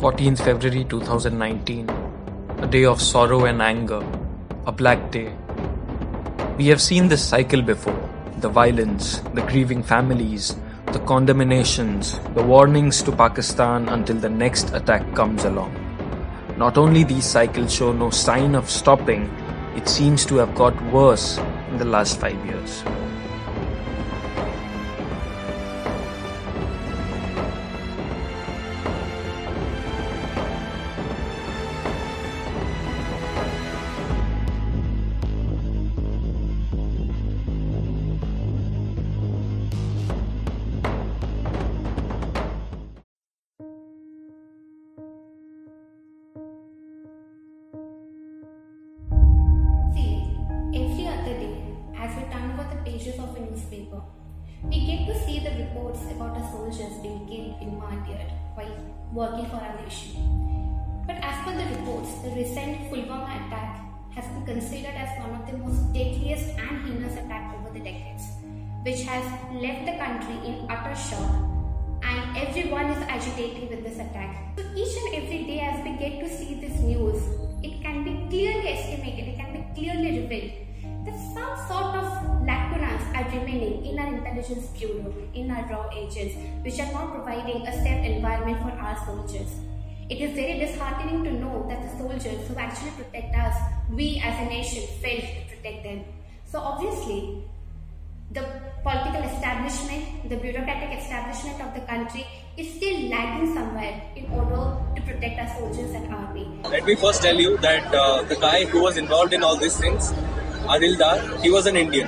14th February 2019, a day of sorrow and anger, a black day. We have seen this cycle before, the violence, the grieving families, the condemnations, the warnings to Pakistan until the next attack comes along. Not only these cycles show no sign of stopping, it seems to have got worse in the last 5 years. Every other day, as we turn over the pages of a newspaper, we get to see the reports about our soldiers being killed and martyred while working for our nation. But as per the reports, the recent Pulwama attack has been considered as one of the most deadliest and heinous attacks over the decades, which has left the country in utter shock, and everyone is agitated with this attack. So each and every day as we get to see this news, it can be clearly estimated, it can be clearly revealed that some sort of lacunas are remaining in our intelligence bureau, in our raw agents, which are not providing a safe environment for our soldiers. It is very disheartening to know that the soldiers who actually protect us, we as a nation failed to protect them. So obviously, the political establishment, the bureaucratic establishment of the country is still lagging somewhere in order to protect our soldiers and army. Let me first tell you that the guy who was involved in all these things, Adildar, he was an Indian.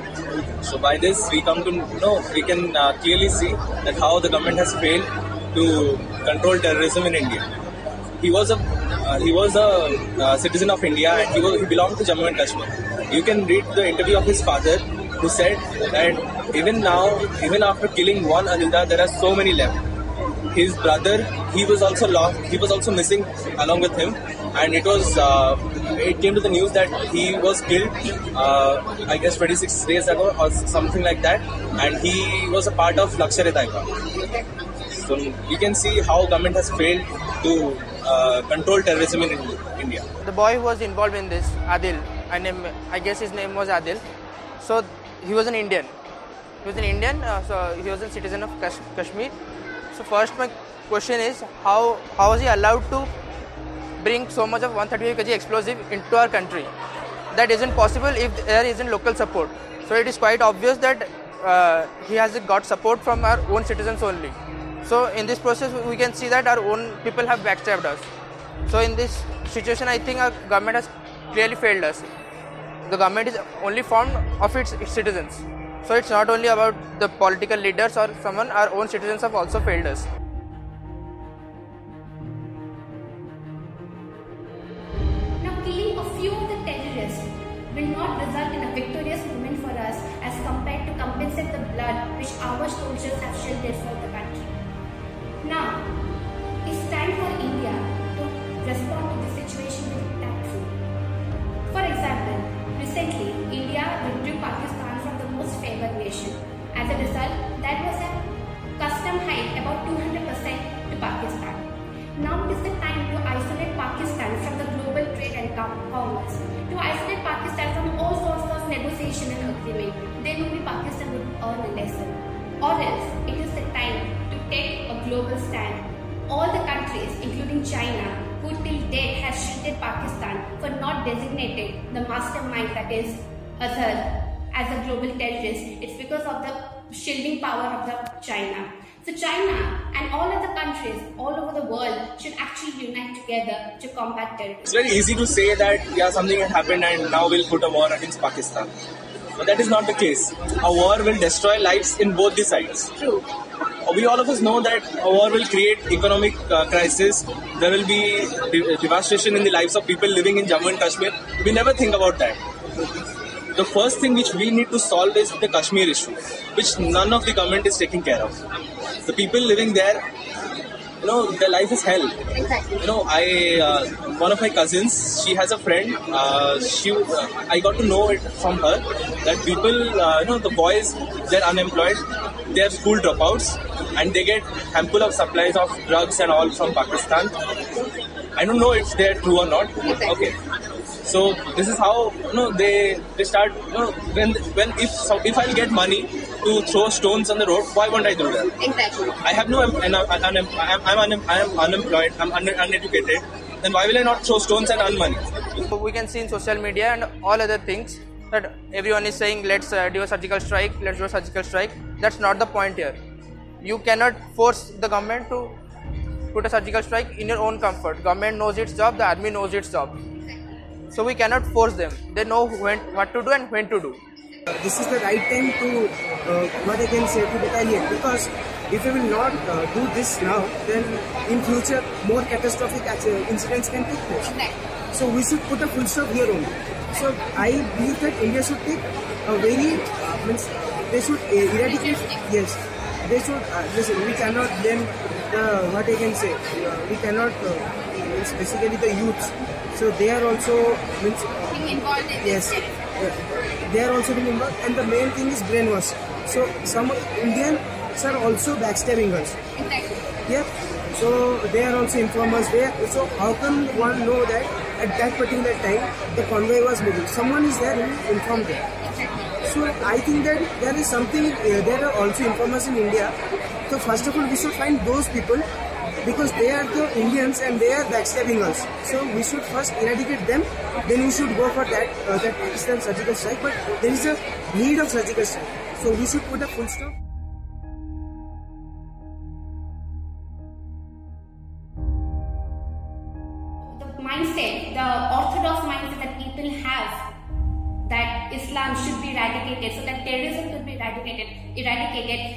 So by this we come to know, we can clearly see that how the government has failed to control terrorism in India. He was a citizen of India and he belonged to Jammu and Kashmir. You can read the interview of his father, who said that even now, even after killing one Adildar, there are so many left. His brother, he was also lost. He was also missing along with him, and it came to the news that he was killed, I guess 26 days ago or something like that, and he was a part of Lashkar-e-Taiba. So you can see how government has failed to control terrorism in India. The boy who was involved in this, Adil, I guess his name was Adil. So he was an Indian. So he was a citizen of Kashmir. So first my question is, how was he allowed to bring so much of 135 kg explosive into our country? That isn't possible if there isn't local support. So it is quite obvious that he has got support from our own citizens only. So in this process we can see that our own people have backstabbed us. So in this situation I think our government has clearly failed us. The government is only formed of its citizens. So it's not only about the political leaders or someone, our own citizens have also failed us. Now killing a few of the terrorists will not result in a victorious moment for us as compared to compensate the blood which our soldiers have shed for the country. Now, it's time for India to respond to this situation with tactful. For example, recently, India withdrew Pakistan from the most favored nation. As a result, that was a custom hike about 200% to Pakistan. Now it is the time to isolate Pakistan from the global trade and commerce, to isolate Pakistan from all sorts of negotiation and agreement. Then only Pakistan would earn a lesson. Or else, it is the time to take a global stand. All the countries, including China, who till date has shielded Pakistan for not designating the mastermind that is Azhar as a global terrorist, it's because of the shielding power of the China. So China and all other countries all over the world should actually unite together to combat terrorism. It's very easy to say that something had happened and now we'll put a war against Pakistan. But that is not the case. A war will destroy lives in both the sides. True. We all of us know that a war will create economic crisis. There will be devastation in the lives of people living in Jammu and Kashmir. We never think about that. The first thing which we need to solve is the Kashmir issue, which none of the government is taking care of. The people living there, their life is hell. Exactly. One of my cousins, she has a friend. I got to know it from her that people, the boys, they're unemployed. they are school dropouts and they get handful of supplies of drugs and all from Pakistan. I don't know if they're true or not. Okay. So this is how they start. When if I'll get money to throw stones on the road, why won't I do that? Exactly. I have I'm unemployed. I'm uneducated. Then why will I not throw stones and earn money? So we can see in social media and all other things that everyone is saying, let's do a surgical strike, let's do a surgical strike. That's not the point here. You cannot force the government to put a surgical strike in your own comfort. Government knows its job, the army knows its job. So we cannot force them. They know what to do and when to do. This is the right time to, what I can say, to retaliate, because if we will not do this now, then in future more catastrophic incidents can take place. So we should put a full stop here only. So I believe that India should take a very, they should eradicate, yes, they should, listen, we cannot blame the, what I can say, we cannot, basically the youths. So they are also Being involved in yes, this. they are also being involved, and the main thing is brainwash. So some Indians are also backstabbing us. Exactly. Yeah. So they are also informers there. So how can one know that at that particular time the convoy was moving? Someone is there who informed them. So I think that there is something. There are also informers in India. So first of all, we should find those people, because they are the Indians and they are backstabbing us. So we should first eradicate them, then we should go for that Pakistan surgical strike. But there is a need of surgical strike. So we should put a full stop. The mindset, the orthodox mindset that people have, that Islam should be eradicated, so that terrorism could be eradicated,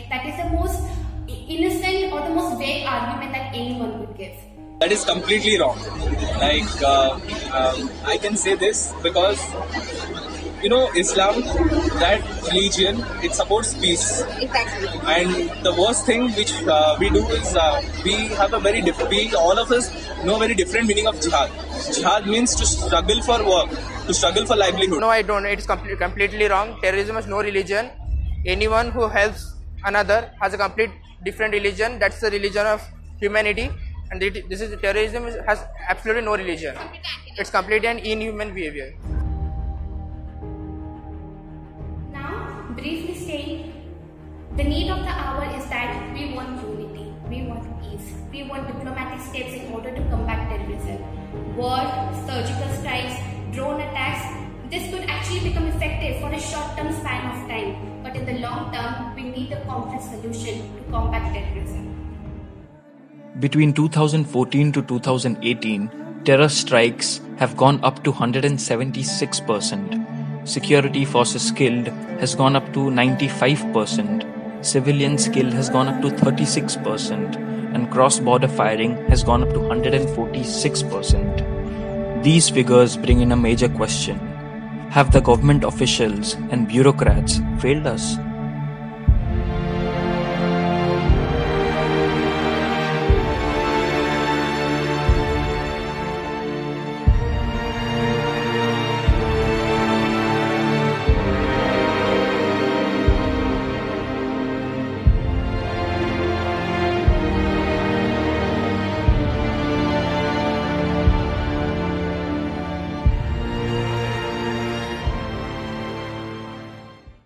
that is the most innocent or the most vague argument that anyone could give. That is completely wrong. Like I can say this because Islam, that religion, it supports peace. Exactly. And the worst thing which we do is we have a very all of us know a very different meaning of jihad. Jihad means to struggle for work, to struggle for livelihood. No, I don't. It's completely wrong. Terrorism has no religion. Anyone who helps another has a complete different religion. That's the religion of humanity. And this is terrorism has absolutely no religion. It's completely an inhuman behavior. Now, briefly saying, the need of the hour is that we want unity, we want peace, we want diplomatic steps in order to combat terrorism. War, surgical strikes, drone attacks, this could actually become effective for a short-term span of time, but in the long term, we need a complete solution to combat terrorism. Between 2014 to 2018, terror strikes have gone up to 176%. Security forces killed has gone up to 95%. Civilians killed has gone up to 36%. And cross-border firing has gone up to 146%. These figures bring in a major question. Have the government officials and bureaucrats failed us?